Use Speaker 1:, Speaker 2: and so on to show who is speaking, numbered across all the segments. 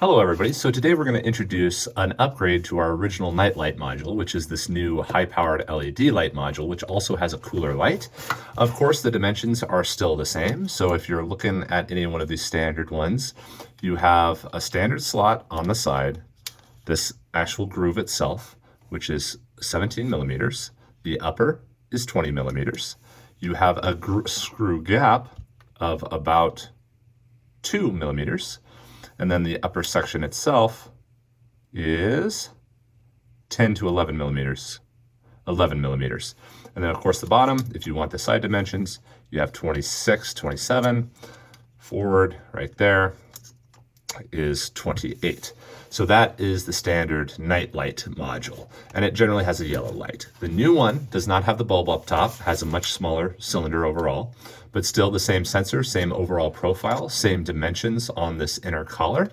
Speaker 1: Hello everybody. So today we're going to introduce an upgrade to our original nightlight module, which is this new high-powered LED light module, which also has a cooler light. Of course, the dimensions are still the same. So if you're looking at any one of these standard ones, you have a standard slot on the side, this actual groove itself, which is 17 millimeters. The upper is 20 millimeters. You have a screw gap of about 2 millimeters. And then the upper section itself is 10 to 11 millimeters. 11 millimeters. And then of course the bottom, if you want the side dimensions, you have 26, 27. Forward right there is 28. So that is the standard nightlight module, and it generally has a yellow light. The new one does not have the bulb up top, has a much smaller cylinder overall, but still the same sensor, same overall profile, same dimensions on this inner collar.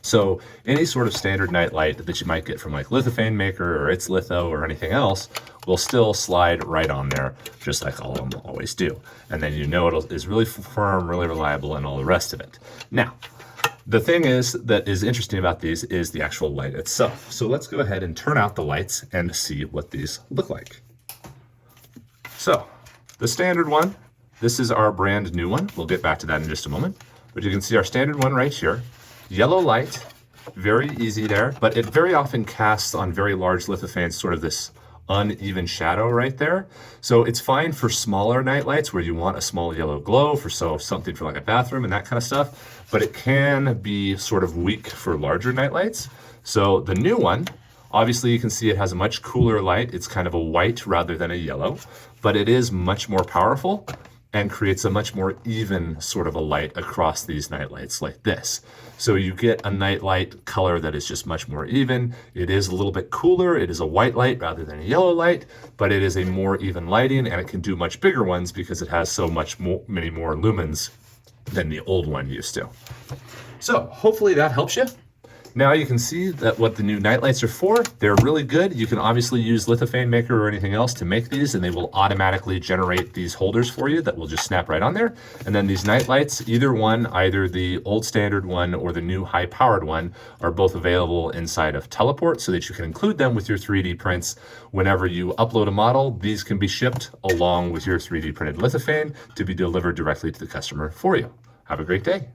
Speaker 1: So any sort of standard nightlight that you might get from like Lithophane Maker or its Litho or anything else will still slide right on there, just like all of them always do. And then you know it is really firm, really reliable, and all the rest of it. Now, the thing that is interesting about these is the actual light itself. So let's go ahead and turn out the lights and see what these look like. So the standard one, this is our brand new one. We'll get back to that in just a moment. But you can see our standard one right here. Yellow light, very easy there, but it very often casts on very large lithophanes sort of this uneven shadow right there. So it's fine for smaller night lights where you want a small yellow glow for something for like a bathroom and that kind of stuff, but it can be sort of weak for larger night lights. So the new one, obviously you can see it has a much cooler light. It's kind of a white rather than a yellow, but it is much more powerful and creates a much more even sort of a light across these night lights like this. So you get a night light color that is just much more even. It is a little bit cooler. It is a white light rather than a yellow light, but it is a more even lighting, and it can do much bigger ones because it has so many more lumens than the old one used to. So hopefully that helps you. Now you can see that what the new night lights are for. They're really good. You can obviously use Lithophane Maker or anything else to make these, and they will automatically generate these holders for you that will just snap right on there. And then these night lights, either the old standard one or the new high-powered one, are both available inside of Teleport so that you can include them with your 3D prints. Whenever you upload a model, these can be shipped along with your 3D printed lithophane to be delivered directly to the customer for you. Have a great day.